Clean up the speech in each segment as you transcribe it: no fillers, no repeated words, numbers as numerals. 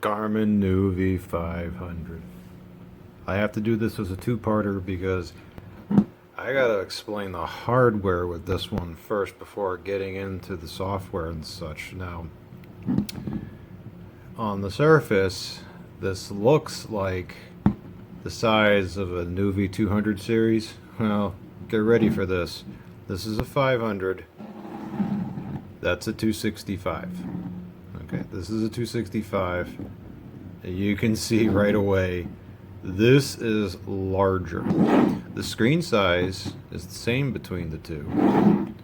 Garmin nuvi 500. I have to do this as a two-parter because I gotta explain the hardware with this one first before getting into the software and such. Now, on the surface, this looks like the size of a nuvi 200 series. Well, get ready for this. This is a 500. That's a 265. Okay, this is a 265. You can see right away this is larger. The screen size is the same between the two,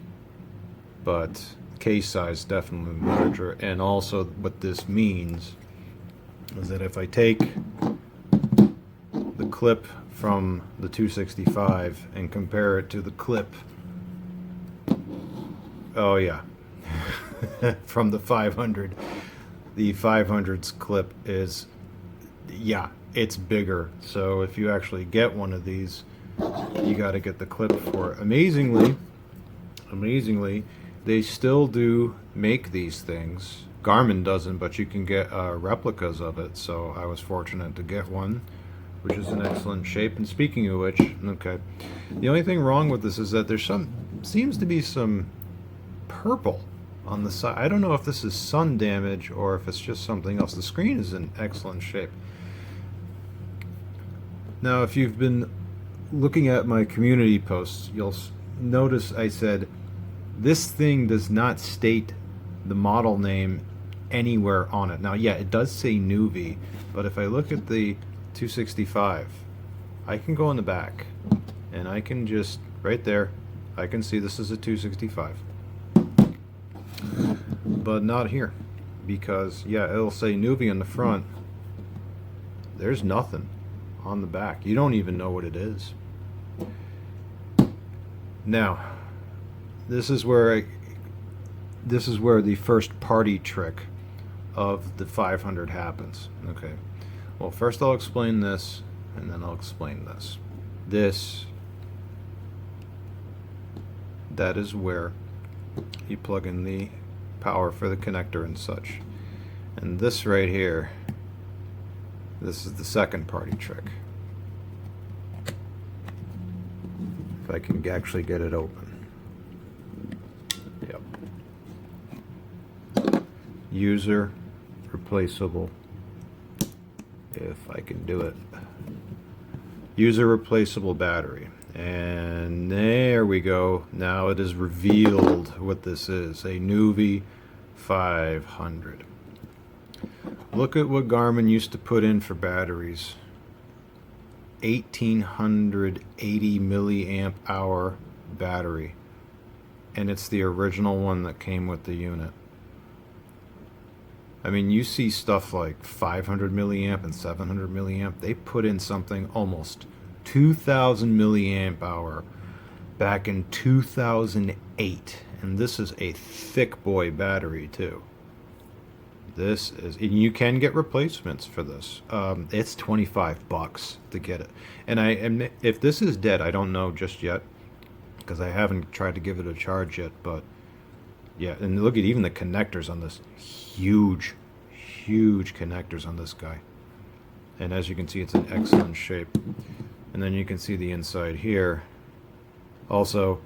but case size definitely larger. And also what this means is that if I take the clip from the 265 and compare it to the clip, oh yeah, from the 500, the 500's clip is, yeah, it's bigger. So if you actually get one of these, you got to get the clip for it. Amazingly, they still do make these things. Garmin doesn't, but you can get replicas of it. So I was fortunate to get one, which is in excellent shape. And speaking of which, okay, the only thing wrong with this is that there's seems to be some purple on the side. I don't know if this is sun damage or if it's just something else. The screen is in excellent shape. Now, if you've been looking at my community posts, you'll notice I said this thing does not state the model name anywhere on it. Now, yeah, it does say nuvi, but if I look at the 265, I can go in the back and I can just, right there, I can see this is a 265. But not here, because, yeah, it'll say nuvi on the front. There's nothing on the back. You don't even know what it is. Now, this is where the first party trick of the 500 happens. Okay. Well, first I'll explain this, and then I'll explain this. That is where you plug in the power for the connector and such. And this right here, this is the second party trick. If I can actually get it open. Yep. User replaceable. If I can do it. User replaceable battery. And there we go. Now it is revealed what this is. A nuvi 500. Look at what Garmin used to put in for batteries. 1880 milliamp hour battery. And it's the original one that came with the unit. I mean, you see stuff like 500 milliamp and 700 milliamp. They put in something almost 2000 milliamp hour back in 2008. And this is a thick boy battery too. This is, and you can get replacements for this. It's $25 to get it. And if this is dead, I don't know just yet, because I haven't tried to give it a charge yet. But yeah, and look at even the connectors on this. Huge connectors on this guy. And as you can see, it's in excellent shape. And then you can see the inside here. Also,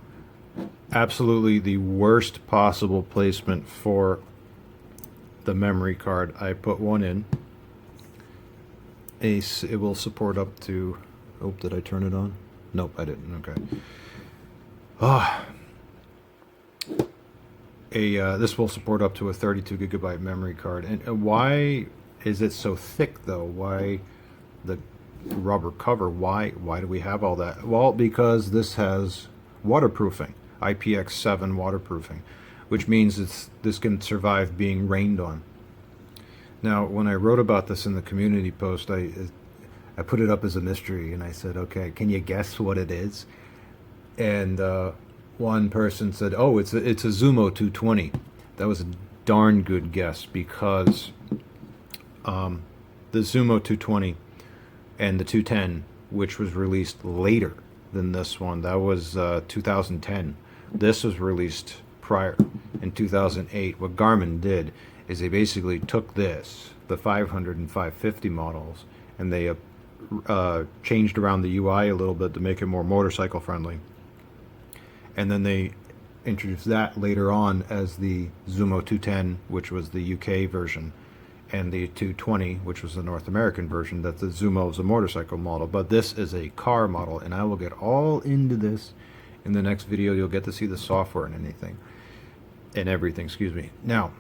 absolutely the worst possible placement for the memory card. I put one in. It will support up to, oh, did I turn it on? Nope, I didn't. Okay. This will support up to a 32 gigabyte memory card. And why is it so thick though? Why the rubber cover? Why do we have all that? Well, because this has waterproofing, IPX7 waterproofing, which means this can survive being rained on. Now, when I wrote about this in the community post, I put it up as a mystery, and I said, okay, can you guess what it is? And one person said, oh, it's a Zumo 220. That was a darn good guess, because the Zumo 220 and the 210, which was released later than this one, that was 2010. This was released prior in 2008. What Garmin did is they basically took this, the 500 and 550 models, and they changed around the UI a little bit to make it more motorcycle friendly. And then they introduced that later on as the Zumo 210, which was the UK version, and the 220, which was the North American version. That the Zumo is a motorcycle model, but this is a car model, and I will get all into this in the next video. You'll get to see the software and everything, excuse me. Now,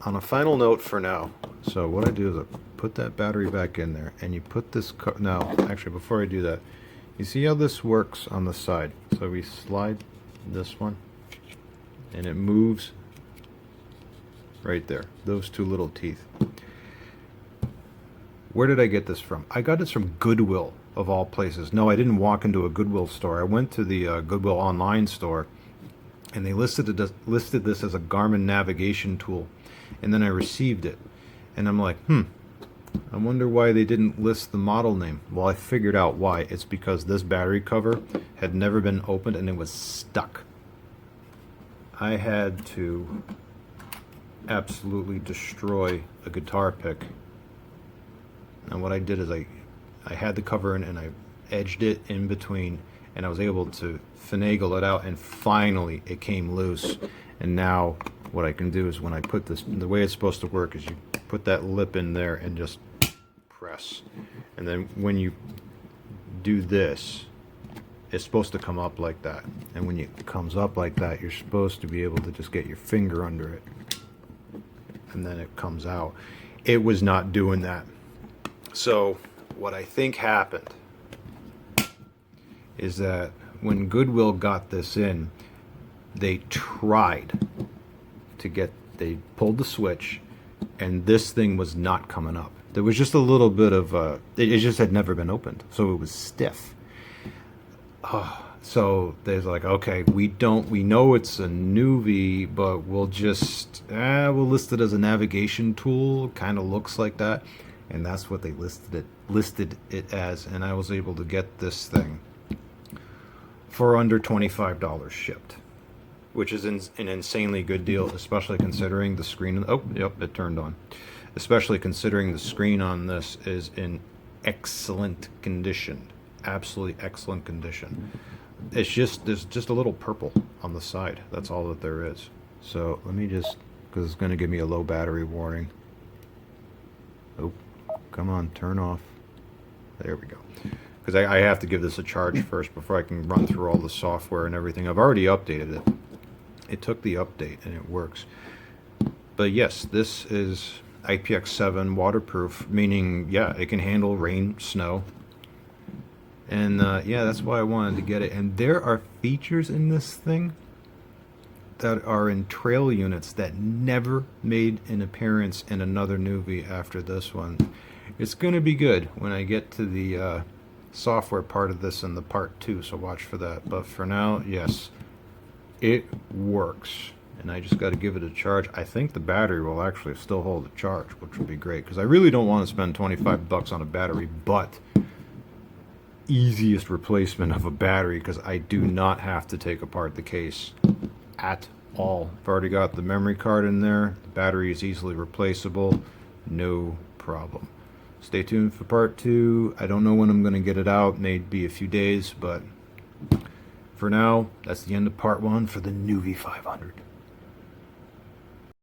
on a final note for now, so what I do is I put that battery back in there, and you put this now, actually, before I do that, you see how this works on the side? So we slide this one, and it moves right there, those two little teeth. Where did I get this from? I got this from Goodwill, of all places. No, I didn't walk into a Goodwill store. I went to the Goodwill online store, and they listed this as a Garmin navigation tool, and then I received it, and I'm like, I wonder why they didn't list the model name. Well, I figured out why. It's because this battery cover had never been opened and it was stuck. I had to absolutely destroy a guitar pick, and what I did is I had the cover in and I edged it in between, and I was able to finagle it out, and finally it came loose. And now what I can do is, when I put this, the way it's supposed to work is you put that lip in there and just press, and then when you do this, it's supposed to come up like that, and when it comes up like that, you're supposed to be able to just get your finger under it, and then it comes out. It was not doing that. So what I think happened is that when Goodwill got this in, they tried to they pulled the switch, and this thing was not coming up. There was just a little bit of it just had never been opened, so it was stiff. So they're like, okay, we know it's a nuvi, but we'll just we'll list it as a navigation tool. Kind of looks like that, and that's what they listed it as. And I was able to get this thing for under $25 shipped, which is an insanely good deal, especially considering the screen. Oh, yep, it turned on. Especially considering the screen on this is in excellent condition, absolutely excellent condition. It's just, there's just a little purple on the side. That's all that there is. So let me just, because it's going to give me a low battery warning. Oh, come on, turn off. There we go. Because I have to give this a charge first before I can run through all the software and everything. I've already updated it. It took the update and it works. But yes, this is IPX7 waterproof, meaning, yeah, it can handle rain, snow. And yeah, that's why I wanted to get it. And there are features in this thing that are in trail units that never made an appearance in another nuvi after this one. It's going to be good when I get to the software part of this in the part 2, so watch for that. But for now, yes, it works. And I just got to give it a charge. I think the battery will actually still hold a charge, which would be great, because I really don't want to spend 25 bucks on a battery, but easiest replacement of a battery, because I do not have to take apart the case at all. I've already got the memory card in there. The battery is easily replaceable, no problem. Stay tuned for part 2. I don't know when I'm going to get it out. Maybe a few days, but for now, that's the end of part 1 for the nuvi 500.